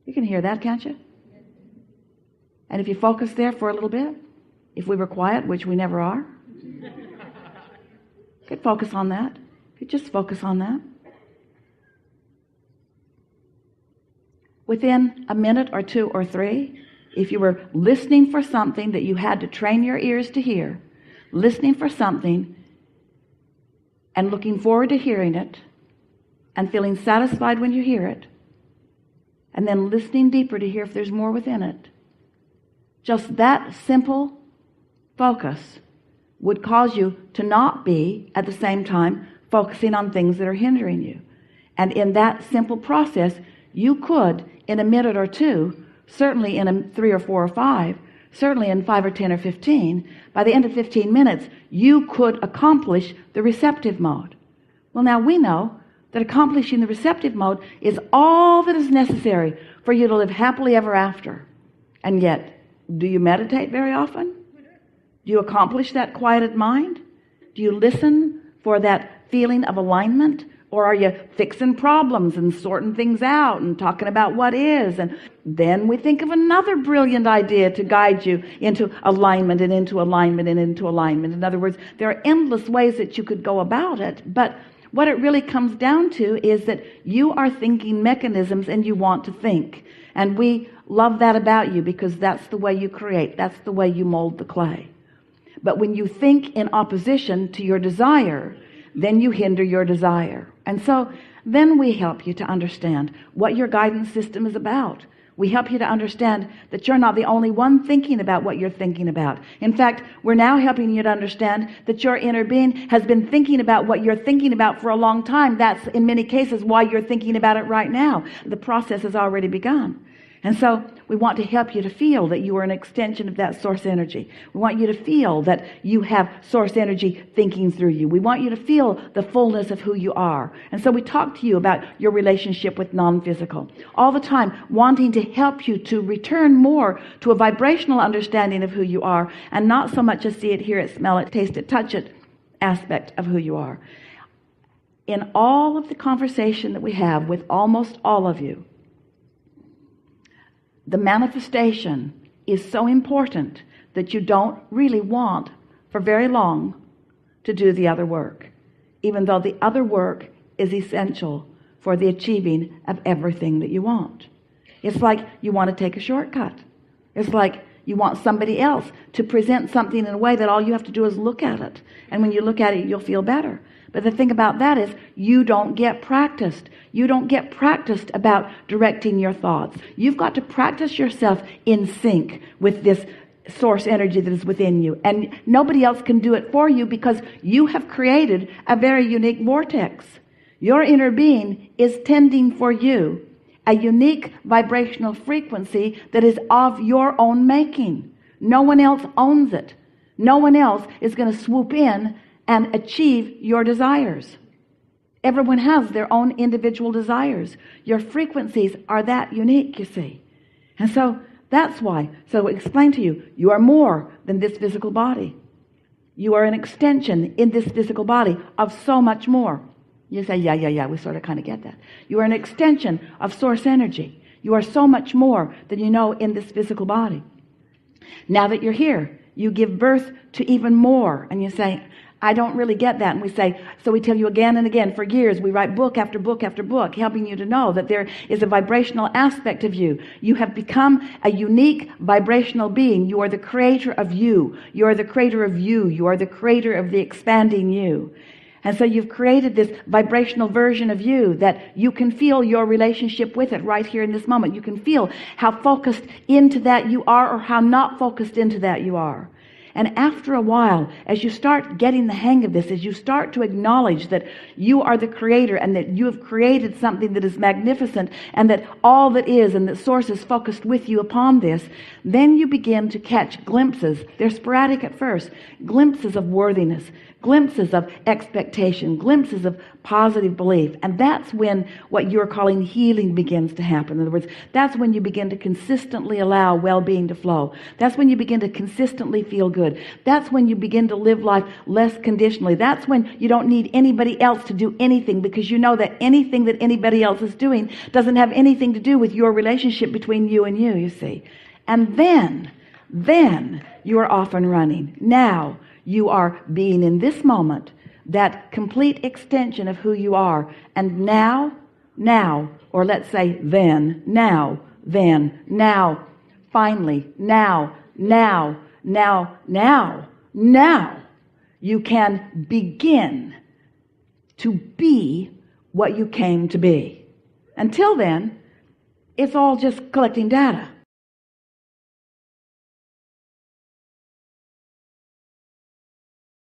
You can hear that, can't you? And if you focus there for a little bit, if we were quiet, which we never are, you could focus on that. If you just focus on that. Within a minute or two or three, if you were listening for something that you had to train your ears to hear, listening for something and looking forward to hearing it and feeling satisfied when you hear it, and then listening deeper to hear if there's more within it, just that simple focus would cause you to not be at the same time focusing on things that are hindering you. And in that simple process, you could, in a minute or two, certainly in a 3 or 4 or 5, certainly in 5 or 10 or 15, by the end of 15 minutes, you could accomplish the receptive mode. Well, now we know that accomplishing the receptive mode is all that is necessary for you to live happily ever after. And yet, do you meditate very often? Do you accomplish that quieted mind? Do you listen for that feeling of alignment? Or are you fixing problems and sorting things out and talking about what is? And then we think of another brilliant idea to guide you into alignment and into alignment and into alignment. In other words, there are endless ways that you could go about it. But what it really comes down to is that you are thinking mechanisms and you want to think. And we love that about you because that's the way you create. That's the way you mold the clay. But when you think in opposition to your desire, then you hinder your desire. And so then we help you to understand what your guidance system is about. We help you to understand that you're not the only one thinking about what you're thinking about. In fact, we're now helping you to understand that your inner being has been thinking about what you're thinking about for a long time. That's in many cases why you're thinking about it right now. The process has already begun. And so we want to help you to feel that you are an extension of that source energy. We want you to feel that you have source energy thinking through you. We want you to feel the fullness of who you are. And so we talk to you about your relationship with non-physical. All the time wanting to help you to return more to a vibrational understanding of who you are and not so much a see it, hear it, smell it, taste it, touch it aspect of who you are. In all of the conversation that we have with almost all of you, the manifestation is so important that you don't really want for very long to do the other work, even though the other work is essential for the achieving of everything that you want. It's like you want to take a shortcut. It's like you want somebody else to present something in a way that all you have to do is look at it. And when you look at it, you'll feel better. But the thing about that is you don't get practiced. You don't get practiced about directing your thoughts. You've got to practice yourself in sync with this source energy that is within you. And nobody else can do it for you because you have created a very unique vortex. Your inner being is tending for you a unique vibrational frequency that is of your own making. No one else owns it. No one else is going to swoop in and achieve your desires. Everyone has their own individual desires. Your frequencies are that unique, you see. And so that's why. So explain to you, you are more than this physical body. You are an extension in this physical body of so much more. You say, yeah, we sort of kind of get that. You are an extension of source energy. You are so much more than you know in this physical body. Now that you're here, you give birth to even more. And you say, I don't really get that. And we say, so we tell you again and again for years, we write book after book after book, helping you to know that there is a vibrational aspect of you. You have become a unique vibrational being. You are the creator of you. You are the creator of you. You are the creator of the expanding you. And so you've created this vibrational version of you that you can feel your relationship with it right here in this moment. You can feel how focused into that you are or how not focused into that you are. And after a while, as you start getting the hang of this, as you start to acknowledge that you are the creator and that you have created something that is magnificent and that all that is and that source is focused with you upon this, then you begin to catch glimpses. They're sporadic at first. Glimpses of worthiness, glimpses of expectation, glimpses of positive belief. And that's when what you're calling healing begins to happen. In other words, that's when you begin to consistently allow well-being to flow. That's when you begin to consistently feel good. good. That's when you begin to live life less conditionally. That's when you don't need anybody else to do anything, because you know that anything that anybody else is doing doesn't have anything to do with your relationship between you and you see. And then you are off and running. Now you are being in this moment that complete extension of who you are. And now, or let's say now, finally, now, you can begin to be what you came to be. Until then, it's all just collecting data.